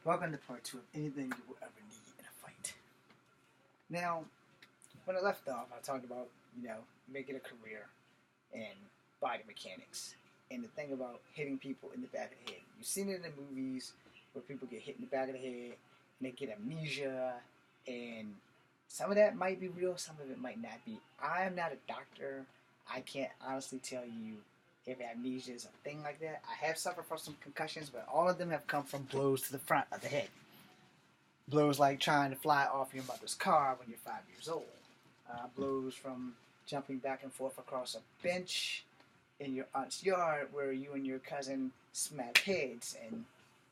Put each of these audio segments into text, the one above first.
Welcome to part 2 of anything you will ever need in a fight. Now, when I left off, I talked about, making a career in body mechanics. And the thing about hitting people in the back of the head. You've seen it in the movies where people get hit in the back of the head and they get amnesia. And some of that might be real, some of it might not be. I am not a doctor. I can't honestly tell you if amnesia is a thing like that. I have suffered from some concussions, but all of them have come from blows to the front of the head. Blows like trying to fly off your mother's car when you're 5 years old. Blows from jumping back and forth across a bench in your aunt's yard where you and your cousin smack heads and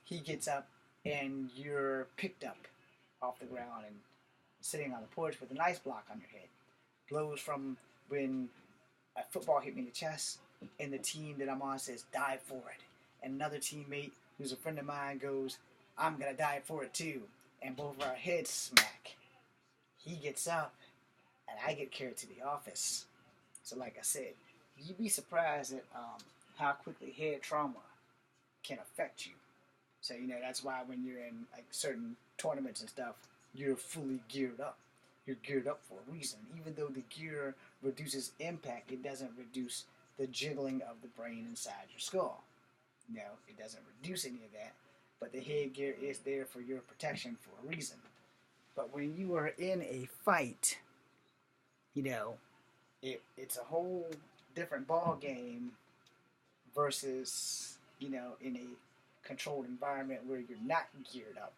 he gets up and you're picked up off the ground and sitting on the porch with an ice block on your head. Blows from when a football hit me in the chest and the team that I'm on says, "Die for it." And another teammate who's a friend of mine goes, "I'm going to die for it too." And both of our heads smack. He gets up and I get carried to the office. So like I said, you'd be surprised at how quickly head trauma can affect you. So, that's why when you're in like certain tournaments and stuff, you're fully geared up. You're geared up for a reason. Even though the gear reduces impact, it doesn't reduce the jiggling of the brain inside your skull. It doesn't reduce any of that, but the headgear is there for your protection for a reason. But when you are in a fight, it's a whole different ball game versus, in a controlled environment where you're not geared up,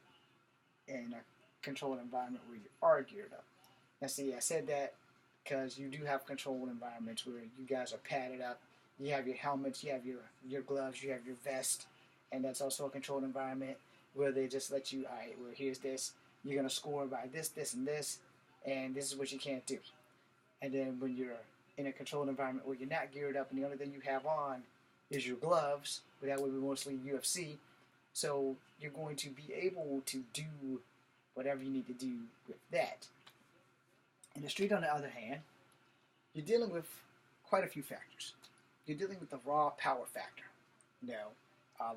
and a controlled environment where you are geared up. Now, see, I said that because you do have controlled environments where you guys are padded up. You have your helmets, you have your gloves, you have your vest, and that's also a controlled environment where they just let you, all right, well, here's this. You're going to score by this, this, and this is what you can't do. And then when you're in a controlled environment where you're not geared up and the only thing you have on is your gloves, but that would be mostly UFC, so you're going to be able to do whatever you need to do with that. In the street, on the other hand, you're dealing with quite a few factors. You're dealing with the raw power factor. The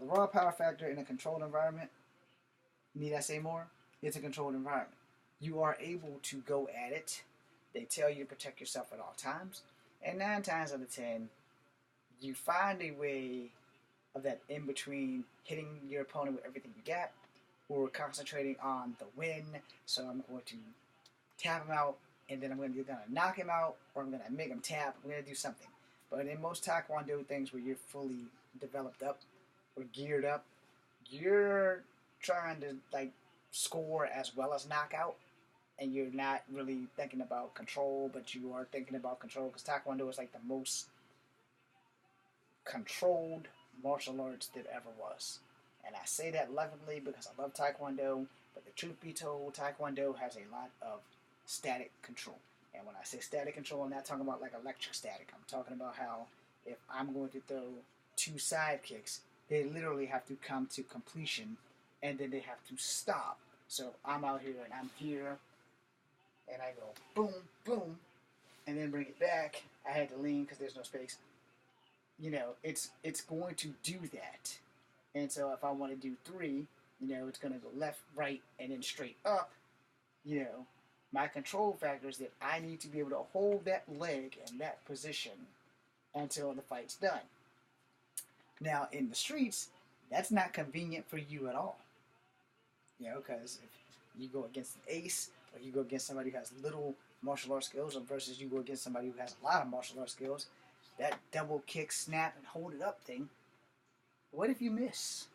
raw power factor in a controlled environment, need I say more? It's a controlled environment. You are able to go at it. They tell you to protect yourself at all times. And 9 times out of 10, you find a way of that in between hitting your opponent with everything you got or concentrating on the win. So I'm going to tap him out, and then I'm going to knock him out, or I'm going to make him tap. I'm going to do something. But in most Taekwondo things where you're fully developed up or geared up, you're trying to score as well as knock out, and you're not really thinking about control, but you are thinking about control because Taekwondo is like the most controlled martial arts that ever was. And I say that lovingly because I love Taekwondo, but the truth be told, Taekwondo has a lot of static control. And when I say static control, I'm not talking about like electric static. I'm talking about how if I'm going to throw 2 side kicks, they literally have to come to completion and then they have to stop. So I'm out here and I'm here and I go boom, boom, and then bring it back. I had to lean because there's no space. It's going to do that. And so if I want to do 3, it's going to go left, right, and then straight up. My control factor is that I need to be able to hold that leg in that position until the fight's done. Now, in the streets, that's not convenient for you at all. Because if you go against an ace, or you go against somebody who has little martial arts skills, or versus you go against somebody who has a lot of martial arts skills, that double kick, snap, and hold it up thing, what if you miss?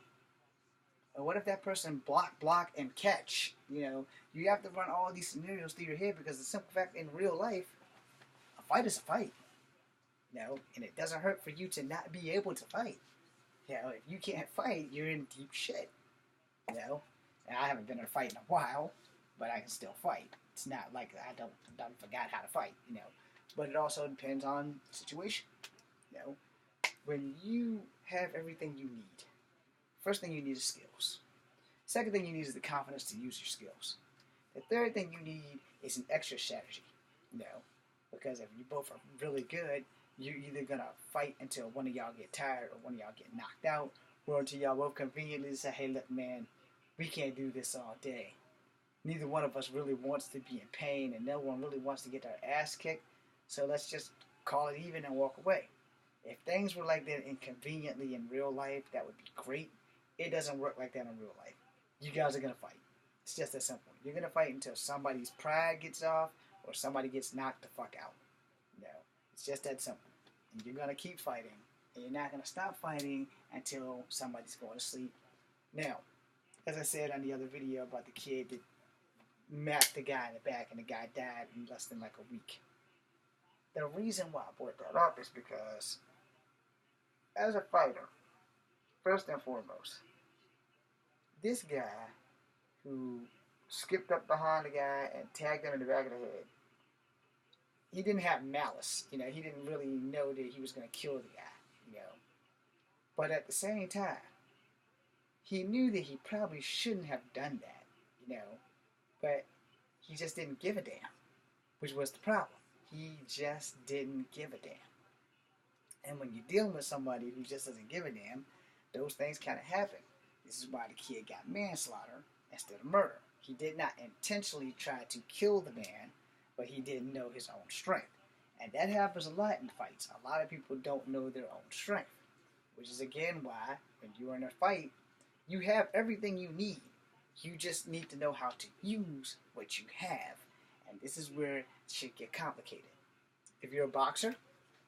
Or what if that person block, and catch? You have to run all these scenarios through your head because the simple fact in real life, a fight is a fight. And it doesn't hurt for you to not be able to fight. If you can't fight, you're in deep shit. And I haven't been in a fight in a while, but I can still fight. It's not like I don't forgot how to fight, But it also depends on the situation. When you have everything you need, first thing you need is skills. Second thing you need is the confidence to use your skills. The third thing you need is an extra strategy. Because if you both are really good, you're either going to fight until one of y'all get tired or one of y'all get knocked out, or until y'all both conveniently say, hey, look, man, we can't do this all day. Neither one of us really wants to be in pain, and no one really wants to get their ass kicked. So let's just call it even and walk away. If things were like that inconveniently in real life, that would be great. It doesn't work like that in real life. You guys are going to fight. It's just that simple. You're going to fight until somebody's pride gets off or somebody gets knocked the fuck out. No, it's just that simple. And you're going to keep fighting. And you're not going to stop fighting until somebody's going to sleep. Now, as I said on the other video about the kid that mapped the guy in the back and the guy died in less than like a week. The reason why I brought that up is because as a fighter, first and foremost, this guy who skipped up behind the guy and tagged him in the back of the head, he didn't have malice. You know, he didn't really know that he was going to kill the guy, you know. But at the same time, he knew that he probably shouldn't have done that, you know. But he just didn't give a damn, which was the problem. He just didn't give a damn. And when you're dealing with somebody who just doesn't give a damn, those things kind of happen. This is why the kid got manslaughter instead of murder. He did not intentionally try to kill the man, but he didn't know his own strength. And that happens a lot in fights. A lot of people don't know their own strength, which is again why when you're in a fight, you have everything you need. You just need to know how to use what you have. And this is where shit get complicated. If you're a boxer,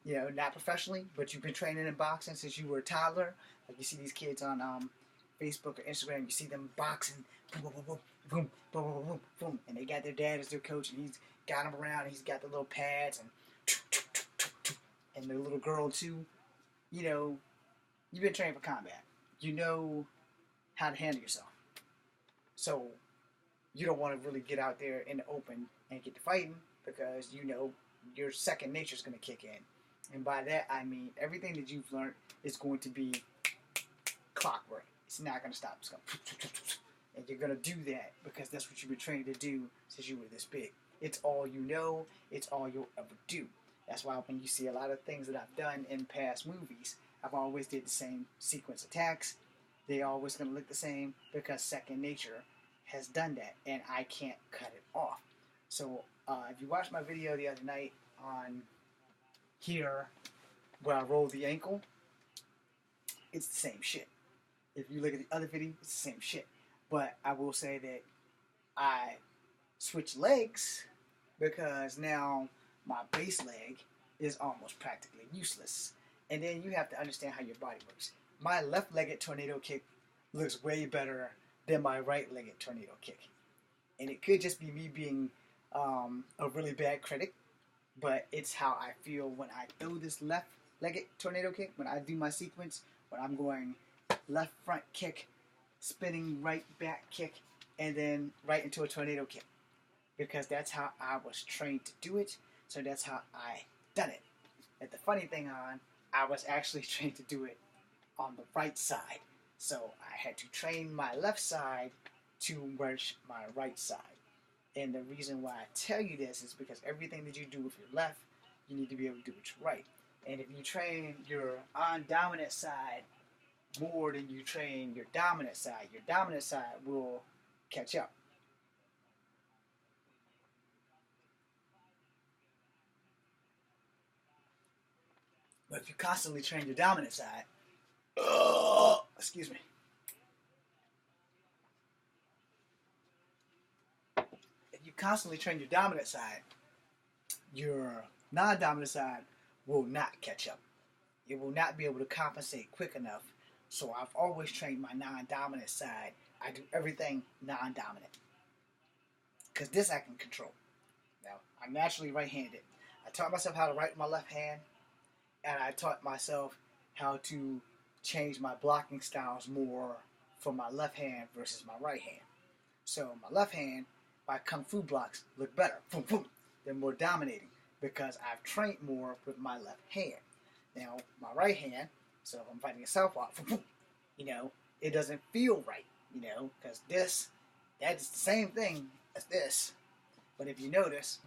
you know, not professionally, but you've been training in boxing since you were a toddler, like you see these kids on Facebook or Instagram, you see them boxing, boom, boom, boom, boom, boom, boom, boom, boom, and they got their dad as their coach, and he's got them around, and he's got the little pads, and the little girl too. You know, you've been trained for combat. You know how to handle yourself. So you don't want to really get out there in the open and get to fighting because you know your second nature is going to kick in. And by that, I mean everything that you've learned is going to be clockwork. It's not going to stop. It's going to... And you're going to do that because that's what you've been trained to do since you were this big. It's all you know. It's all you'll ever do. That's why when you see a lot of things that I've done in past movies, I've always did the same sequence attacks. They're always going to look the same because second nature has done that, and I can't cut it off. So if you watched my video the other night on here where I rolled the ankle, it's the same shit. If you look at the other video, it's the same shit. But I will say that I switched legs because now my base leg is almost practically useless. And then you have to understand how your body works. My left-legged tornado kick looks way better than my right-legged tornado kick. And it could just be me being a really bad critic, but it's how I feel when I throw this left-legged tornado kick, when I do my sequence, when I'm going left front kick, spinning right back kick, and then right into a tornado kick. Because that's how I was trained to do it, so that's how I done it. And the funny thing I was actually trained to do it on the right side. So I had to train my left side to merge my right side. And the reason why I tell you this is because everything that you do with your left, you need to be able to do with your right. And if you train your on-dominant side more than you train your dominant side will catch up. But if you constantly train your dominant side, excuse me. If you constantly train your dominant side, your non-dominant side will not catch up. It will not be able to compensate quick enough. So I've always trained my non-dominant side. I do everything non-dominant. Because this I can control. Now, I'm naturally right-handed. I taught myself how to write with my left hand. And I taught myself how to change my blocking styles more for my left hand versus my right hand. So my left hand, my kung fu blocks look better. Boom, boom. They're more dominating because I've trained more with my left hand. Now, my right hand, so if I'm fighting a southpaw, boom, boom, you know, it doesn't feel right, you know, because that's the same thing as this. But if you notice,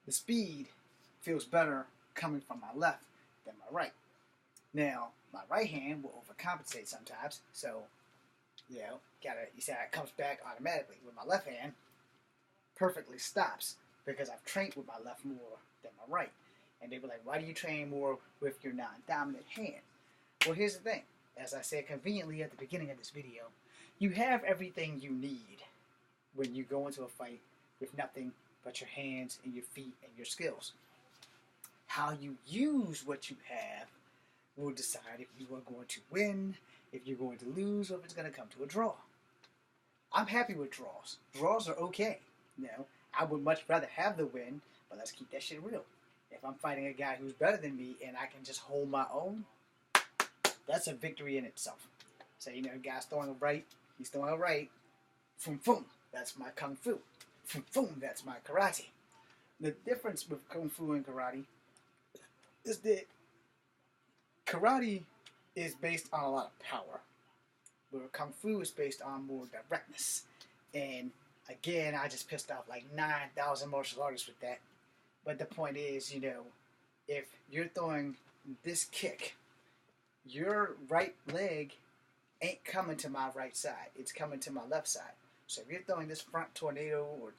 the speed feels better coming from my left than my right. Now, my right hand will overcompensate sometimes, so, you see how it comes back automatically. With my left hand, perfectly stops, because I've trained with my left more than my right. And they were like, why do you train more with your non-dominant hand? Well, here's the thing. As I said conveniently at the beginning of this video, you have everything you need when you go into a fight with nothing but your hands and your feet and your skills. How you use what you have will decide if you are going to win, if you're going to lose, or if it's going to come to a draw. I'm happy with draws. Draws are okay. I would much rather have the win, but let's keep that shit real. If I'm fighting a guy who's better than me and I can just hold my own, that's a victory in itself. So, guy's throwing a right, he's throwing a right, boom, boom, that's my kung fu. Boom, boom, that's my karate. The difference with kung fu and karate is that karate is based on a lot of power, where kung fu is based on more directness. And again, I just pissed off like 9,000 martial artists with that. But the point is, if you're throwing this kick, your right leg ain't coming to my right side. It's coming to my left side. So if you're throwing this front tornado or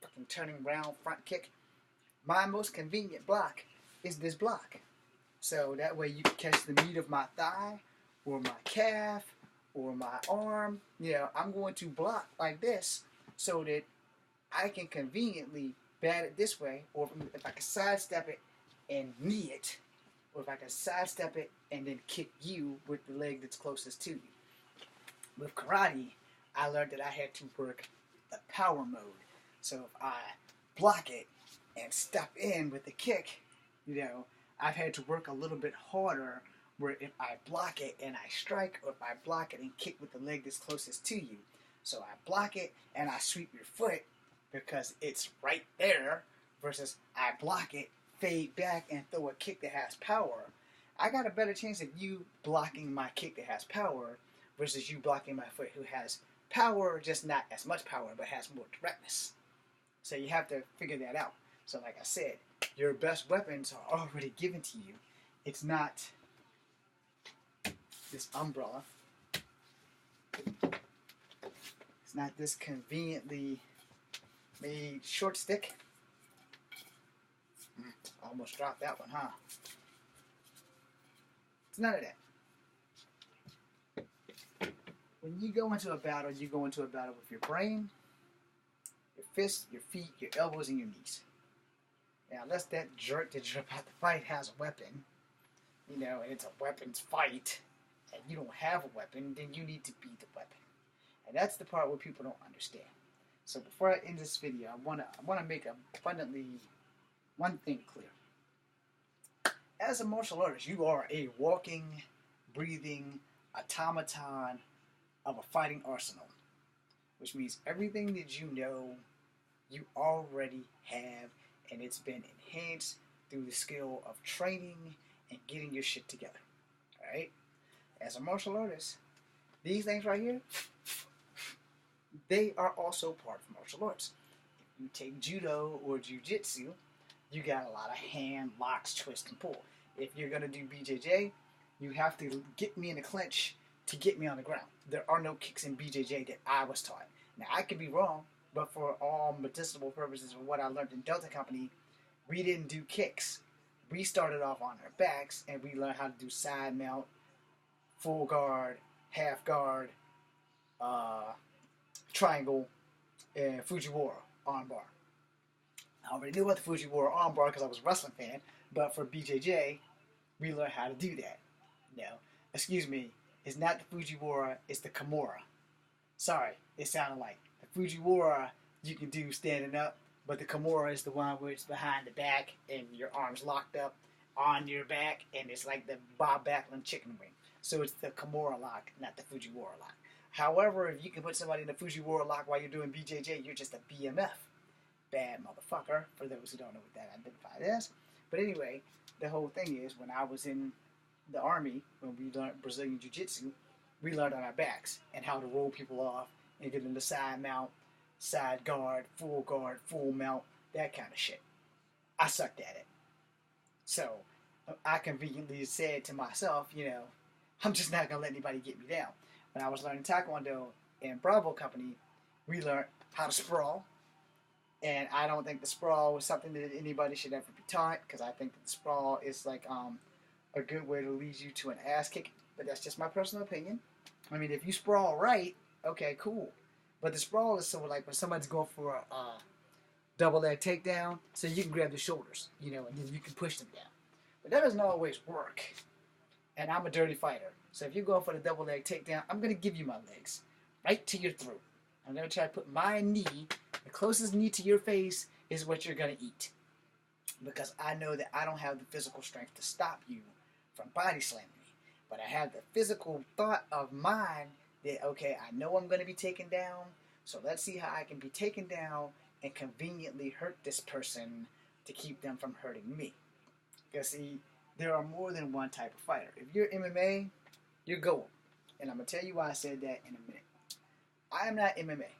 fucking turning round front kick, my most convenient block is this block. So that way you can catch the meat of my thigh or my calf or my arm. I'm going to block like this so that I can conveniently bat it this way, or if I can sidestep it and knee it, or if I can sidestep it and then kick you with the leg that's closest to you. With karate, I learned that I had to work the power mode. So if I block it and step in with the kick, I've had to work a little bit harder, where if I block it and I strike, or if I block it and kick with the leg that's closest to you. So I block it and I sweep your foot because it's right there, versus I block it, fade back, and throw a kick that has power. I got a better chance of you blocking my kick that has power versus you blocking my foot who has power, just not as much power, but has more directness. So you have to figure that out. So like I said, your best weapons are already given to you. It's not this umbrella. It's not this conveniently made short stick. Almost dropped that one, huh? It's none of that. When you go into a battle, you go into a battle with your brain, your fists, your feet, your elbows, and your knees. Now, unless that jerk that you're about to fight has a weapon, and it's a weapons fight, and you don't have a weapon, then you need to be the weapon. And that's the part where people don't understand. So before I end this video, I want to make abundantly one thing clear. As a martial artist, you are a walking, breathing automaton of a fighting arsenal, which means everything that you already have, and it's been enhanced through the skill of training and getting your shit together. Alright? As a martial artist, these things right here, they are also part of martial arts. If you take judo or jiu-jitsu, you got a lot of hand, locks, twist, and pull. If you're going to do BJJ, you have to get me in a clinch to get me on the ground. There are no kicks in BJJ that I was taught. Now, I could be wrong, but for all medicinal purposes of what I learned in Delta Company, we didn't do kicks. We started off on our backs, and we learned how to do side mount, full guard, half guard, triangle, and Fujiwara armbar. I already knew about the Fujiwara armbar because I was a wrestling fan, but for BJJ, we learned how to do that. No, excuse me, it's not the Fujiwara, it's the Kimura. Sorry, it sounded like the Fujiwara you can do standing up, but the Kimura is the one where it's behind the back and your arms locked up on your back, and it's like the Bob Backlund chicken wing. So it's the Kimura lock, not the Fujiwara lock. However, if you can put somebody in the Fujiwara lock while you're doing BJJ, you're just a BMF. Bad motherfucker, for those who don't know what that identified as. But anyway, the whole thing is, when I was in the Army, when we learned Brazilian Jiu-Jitsu, we learned on our backs and how to roll people off and get into side mount, side guard, full mount, that kind of shit. I sucked at it. So, I conveniently said to myself, I'm just not gonna let anybody get me down. When I was learning Taekwondo in Bravo Company, we learned how to sprawl, and I don't think the sprawl was something that anybody should ever be taught because I think that the sprawl is like a good way to lead you to an ass kick. But that's just my personal opinion. I mean, if you sprawl right, okay, cool. But the sprawl is sort of like when somebody's going for a double leg takedown, so you can grab the shoulders, and then you can push them down. But that doesn't always work. And I'm a dirty fighter. So if you're going for the double leg takedown, I'm going to give you my legs right to your throat. I'm going to try to put my knee, the closest knee to your face is what you're going to eat. Because I know that I don't have the physical strength to stop you from body slamming me. But I have the physical thought of mine that, okay, I know I'm going to be taken down, so let's see how I can be taken down and conveniently hurt this person to keep them from hurting me. Because, see, there are more than one type of fighter. If you're MMA, you're gold. And I'm going to tell you why I said that in a minute. I am not MMA.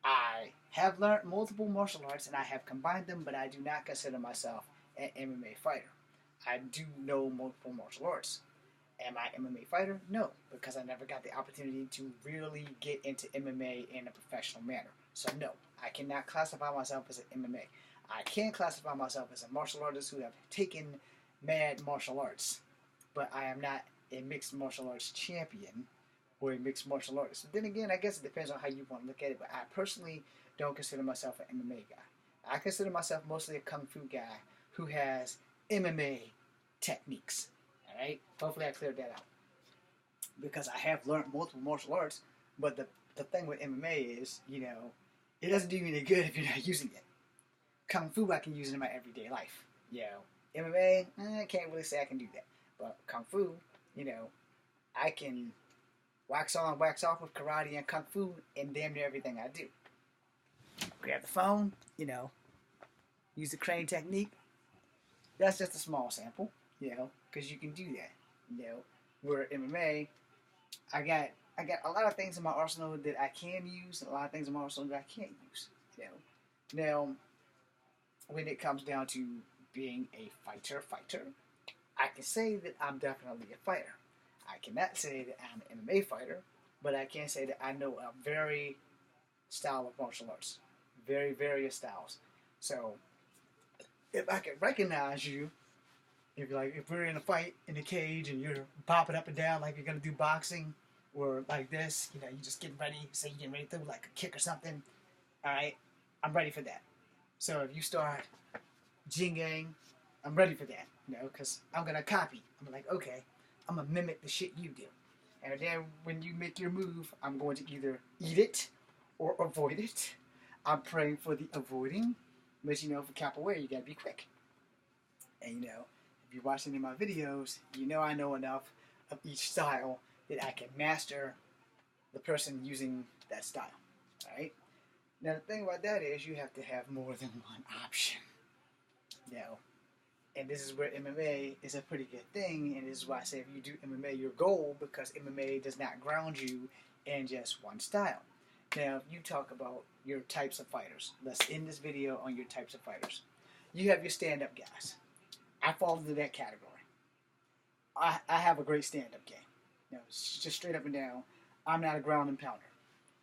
I have learned multiple martial arts and I have combined them, but I do not consider myself an MMA fighter. I do know multiple martial arts. Am I an MMA fighter? No, because I never got the opportunity to really get into MMA in a professional manner. So no, I cannot classify myself as an MMA. I can classify myself as a martial artist who have taken mad martial arts, but I am not a mixed martial arts champion or a mixed martial artist. Then again, I guess it depends on how you want to look at it, but I personally don't consider myself an MMA guy. I consider myself mostly a Kung Fu guy who has MMA techniques. Alright? Hopefully I cleared that out. Because I have learned multiple martial arts, but the thing with MMA is, it doesn't do you any good if you're not using it. Kung Fu I can use in my everyday life. MMA, I can't really say I can do that. But Kung Fu, I can wax on, wax off with karate and Kung Fu in damn near everything I do. Grab the phone, use the crane technique. That's just a small sample, because you can do that. Where MMA, I got a lot of things in my arsenal that I can use, and a lot of things in my arsenal that I can't use. Now, when it comes down to being a fighter, I can say that I'm definitely a fighter. I cannot say that I'm an MMA fighter, but I can say that I know a very style of martial arts. Very various styles. So, if I can recognize you, if we're in a fight in the cage and you're popping up and down like you're gonna do boxing or like this, you just getting ready, say you're getting ready to throw like a kick or something, alright, I'm ready for that. So if you start jingling, I'm ready for that, because I'm gonna copy. I'm like, okay, I'm gonna mimic the shit you do. And then when you make your move, I'm going to either eat it or avoid it. I'm praying for the avoiding, but for capoeira, you gotta be quick. And if you're watching any of my videos, I know enough of each style that I can master the person using that style. Alright? Now the thing about that is you have to have more than one option. And this is where MMA is a pretty good thing, and this is why I say if you do MMA, your goal, because MMA does not ground you in just one style. Now, if you talk about your types of fighters, let's end this video on your types of fighters. You have your stand-up guys. I fall into that category. I have a great stand-up game. Just straight up and down, I'm not a ground and pounder.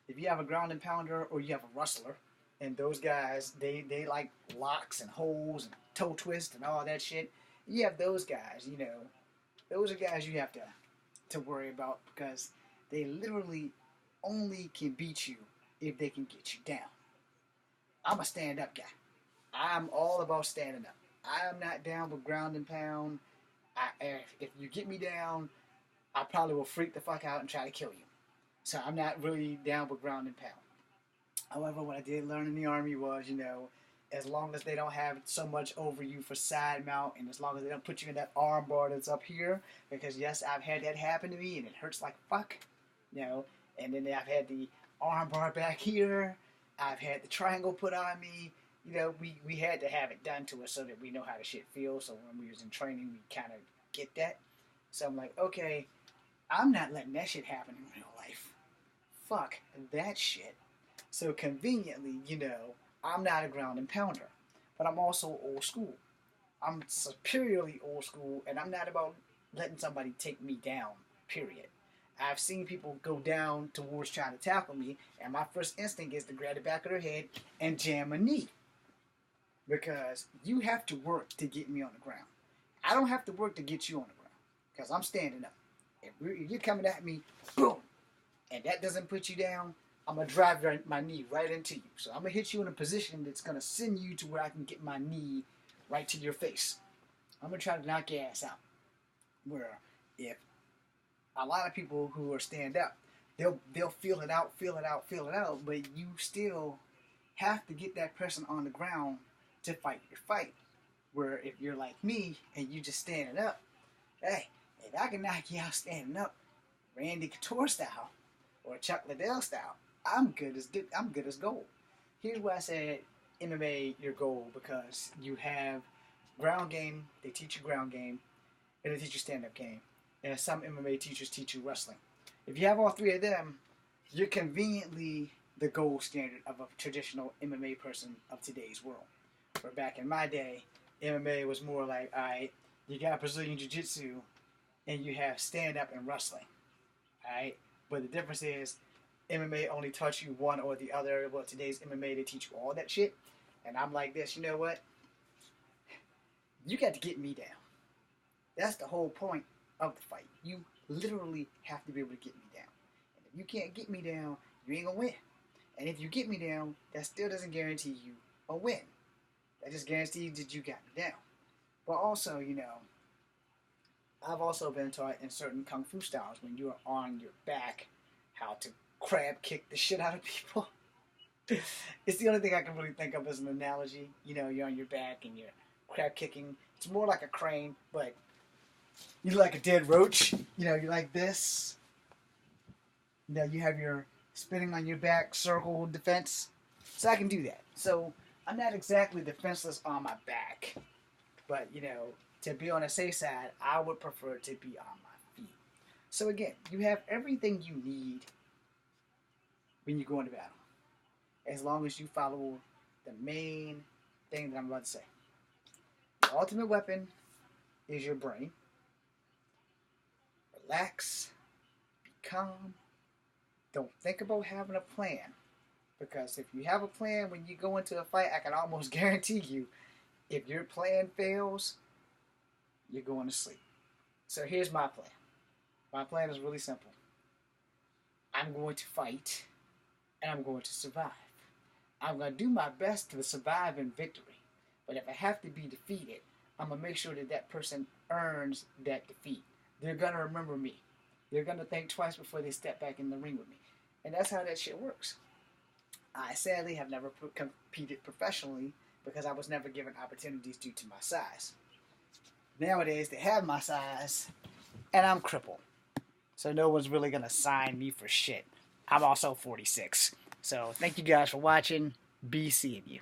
If you have a ground and pounder or you have a wrestler, and those guys, they like locks and holds and toe twist and all that shit, you have those guys, those are guys you have to worry about because they literally only can beat you if they can get you down. I'm a stand-up guy. I'm all about standing up. I'm not down with ground and pound. If you get me down, I probably will freak the fuck out and try to kill you. So I'm not really down with ground and pound. However, what I did learn in the Army was, as long as they don't have so much over you for side mount, and as long as they don't put you in that arm bar that's up here, because yes, I've had that happen to me, and it hurts like fuck, and then I've had the arm bar back here, I've had the triangle put on me, we had to have it done to us so that we know how the shit feels, so when we was in training, we kind of get that. So I'm like, okay, I'm not letting that shit happen in real life. Fuck that shit. So conveniently, I'm not a ground and pounder, but I'm also old school. I'm superiorly old school, and I'm not about letting somebody take me down, period. I've seen people go down towards trying to tackle me, and my first instinct is to grab the back of their head and jam a knee. Because you have to work to get me on the ground. I don't have to work to get you on the ground, because I'm standing up. If you're coming at me, boom, and that doesn't put you down, I'm going to drive my knee right into you. So I'm going to hit you in a position that's going to send you to where I can get my knee right to your face. I'm going to try to knock your ass out. Where if a lot of people who are stand up, they'll feel it out, but you still have to get that person on the ground to fight your fight. Where if you're like me and you just standing up, hey, if I can knock you out standing up, Randy Couture style or Chuck Liddell style, I'm good as gold. Here's why I said MMA your goal, because you have ground game, they teach you ground game, and they teach you stand up game. And some MMA teachers teach you wrestling. If you have all three of them, you're conveniently the gold standard of a traditional MMA person of today's world. Where back in my day, MMA was more like, alright, you got Brazilian Jiu-Jitsu and you have stand up and wrestling. Alright? But the difference is MMA only taught you one or the other. Well, today's MMA, they teach you all that shit. And I'm like this, you know what? You got to get me down. That's the whole point of the fight. You literally have to be able to get me down. And if you can't get me down, you ain't going to win. And if you get me down, that still doesn't guarantee you a win. That just guarantees that you got me down. But also, I've also been taught in certain kung fu styles, when you're on your back, how to crab kick the shit out of people. It's the only thing I can really think of as an analogy. You're on your back and you're crab kicking. It's more like a crane, but you're like a dead roach. You're like this. You have your spinning on your back circle defense. So I can do that. So I'm not exactly defenseless on my back. But, to be on the safe side, I would prefer to be on my feet. So again, you have everything you need when you go into battle. As long as you follow the main thing that I'm about to say. The ultimate weapon is your brain. Relax. Be calm. Don't think about having a plan. Because if you have a plan when you go into a fight, I can almost guarantee you, if your plan fails, you're going to sleep. So here's my plan. My plan is really simple. I'm going to fight, and I'm going to survive. I'm going to do my best to survive in victory. But if I have to be defeated, I'm going to make sure that that person earns that defeat. They're going to remember me. They're going to think twice before they step back in the ring with me. And that's how that shit works. I sadly have never competed professionally because I was never given opportunities due to my size. Nowadays, they have my size, and I'm crippled. So no one's really going to sign me for shit. I'm also 46. So thank you guys for watching. Be seeing you.